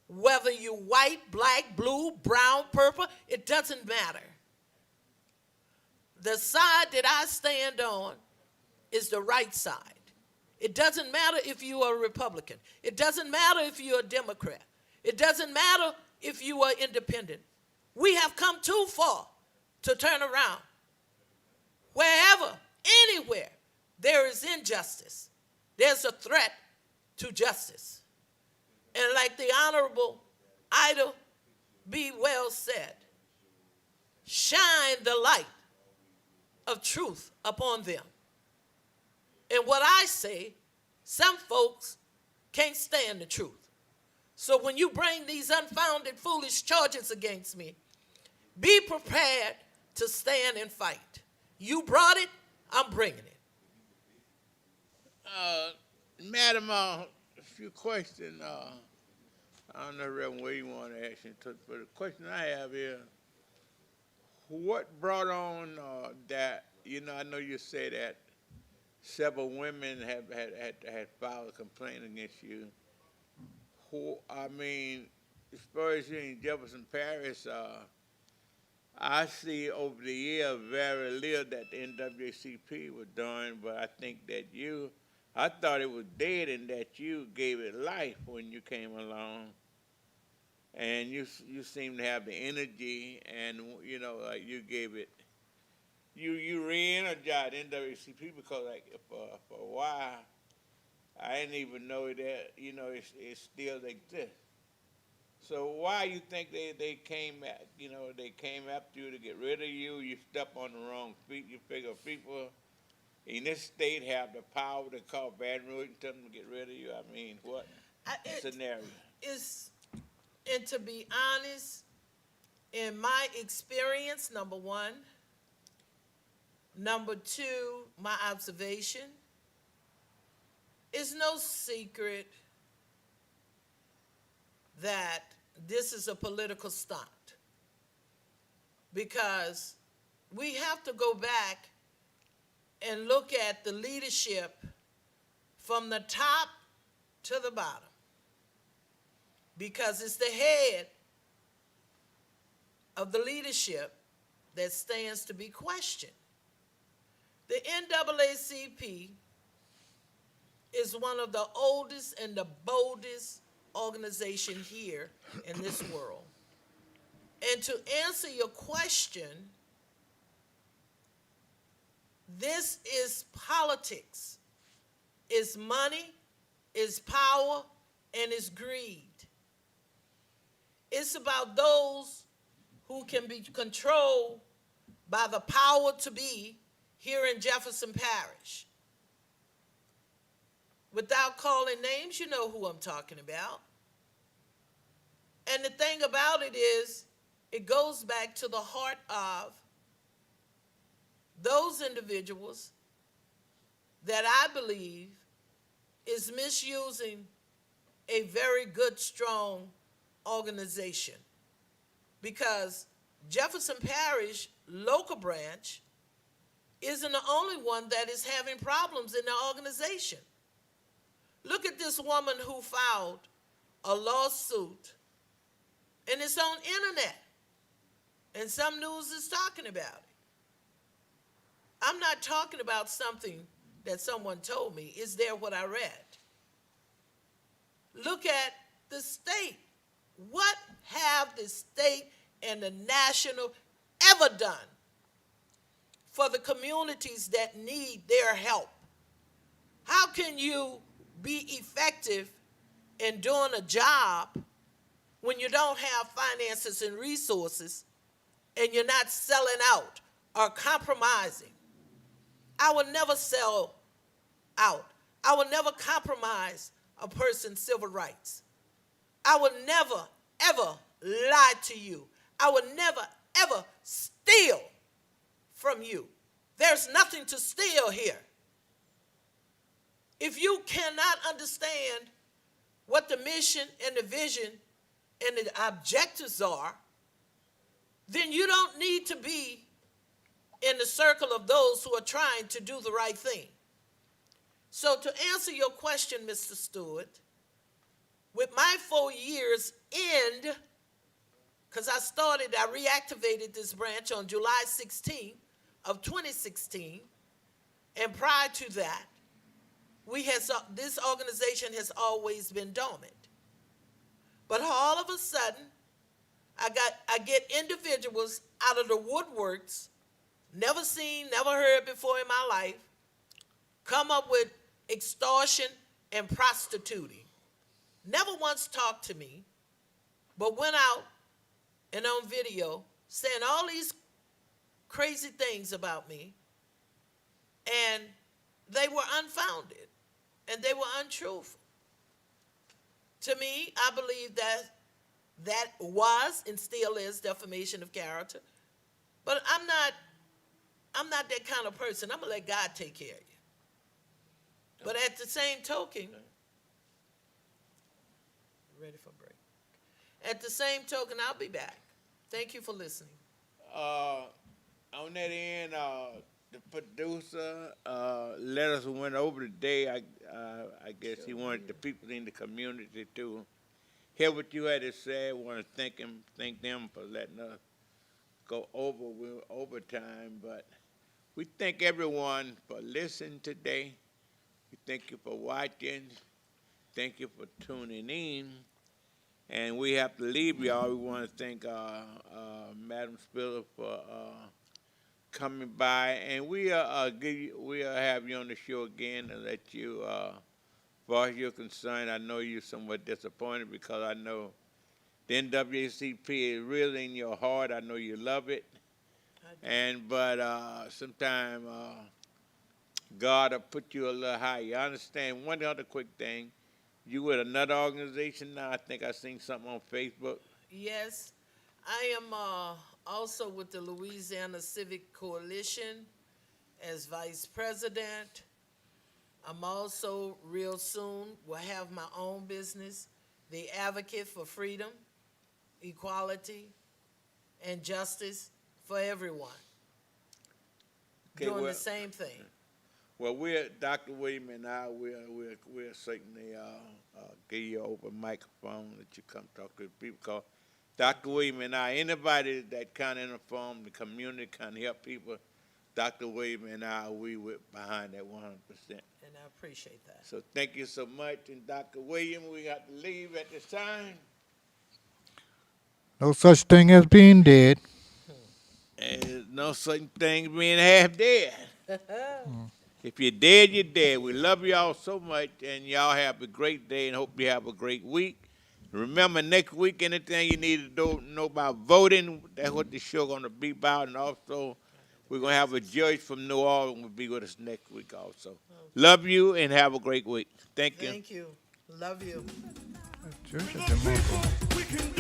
whether you're white, black, blue, brown, purple, it doesn't matter. The side that I stand on is the right side. It doesn't matter if you are a Republican. It doesn't matter if you're a Democrat. It doesn't matter if you are independent. We have come too far to turn around. Wherever, anywhere, there is injustice, there's a threat to justice. And like the Honorable Ida B. Wells said, shine the light of truth upon them. And what I say, some folks can't stand the truth. So when you bring these unfounded, foolish charges against me, be prepared to stand and fight. You brought it, I'm bringing it. Madam, a few questions. I don't know, Reverend, where you want to ask me, but the question I have is, what brought on that, I know you say that several women had filed a complaint against you. As far as you in Jefferson Parish, I see over the years very little that the NAACP was doing, but I think that I thought it was dead and that you gave it life when you came along. And you seem to have the energy and, like you gave it, you re-energized NAACP because for a while, I didn't even know that, it still exists. So why you think they came after you to get rid of you? You stepped on the wrong feet. You figure people in this state have the power to call Baton Rouge and tell them to get rid of you. What scenario? And to be honest, in my experience, number one. Number two, my observation, it's no secret that this is a political stunt, because we have to go back and look at the leadership from the top to the bottom, because it's the head of the leadership that stands to be questioned. The NAACP is one of the oldest and the boldest organization here in this world. And to answer your question, This is politics. It's money, it's power, and it's greed. It's about those who can be controlled by the power to be here in Jefferson Parish. Without calling names, you know who I'm talking about. And the thing about it is, it goes back to the heart of those individuals that I believe is misusing a very good, strong organization. Because Jefferson Parish local branch isn't the only one that is having problems in the organization. Look at this woman who filed a lawsuit, and it's on internet, and some news is talking about it. I'm not talking about something that someone told me. It's there what I read. Look at the state. What have the state and the national ever done for the communities that need their help? How can you be effective in doing a job when you don't have finances and resources and you're not selling out or compromising? I will never sell out. I will never compromise a person's civil rights. I will never, ever lie to you. I will never, ever steal from you. There's nothing to steal here. If you cannot understand what the mission and the vision and the objectives are, then you don't need to be in the circle of those who are trying to do the right thing. So to answer your question, Mr. Stewart, with my 4 years end, because I reactivated this branch on July 16th of 2016, and prior to that, this organization has always been dormant. But all of a sudden, I get individuals out of the woodworks, never seen, never heard before in my life, come up with extortion and prostituting. Never once talked to me, but went out and on video saying all these crazy things about me, and they were unfounded and they were untruthful. To me, I believe that was and still is defamation of character, but I'm not that kind of person. I'm gonna let God take care of you. But at the same token, ready for break. At the same token, I'll be back. Thank you for listening. On that end, the producer let us went over today. I guess he wanted the people in the community to hear what you had to say. I want to thank them for letting us go over with overtime. But we thank everyone for listening today. We thank you for watching. Thank you for tuning in. And we have to leave y'all. We want to thank Madam Spiller for coming by, and we'll have you on the show again and let you, as far as you're concerned. I know you're somewhat disappointed because I know the NAACP is really in your heart. I know you love it, but sometimes God will put you a little higher. You understand? One other quick thing. You with another organization now? I think I seen something on Facebook. Yes, I am also with the Louisiana Civic Coalition as vice president. I'm also real soon will have my own business, the Advocate for Freedom, Equality, and Justice for Everyone. Doing the same thing. Well, Dr. William and I, we're certainly give you an open microphone that you come talk to the people. Because Dr. William and I, anybody that can inform the community, can help people, Dr. William and I, we were behind that 100%. And I appreciate that. So thank you so much. And Dr. William, we got to leave at this time. No such thing as being dead. And no such thing as being half dead. If you're dead, you're dead. We love y'all so much, and y'all have a great day, and hope you have a great week. Remember, next week, anything you need to know about voting, that's what the show going to be about. And also, we're going to have a judge from New Orleans will be with us next week also. Love you, and have a great week. Thank you. Thank you. Love you. Church at the Mall.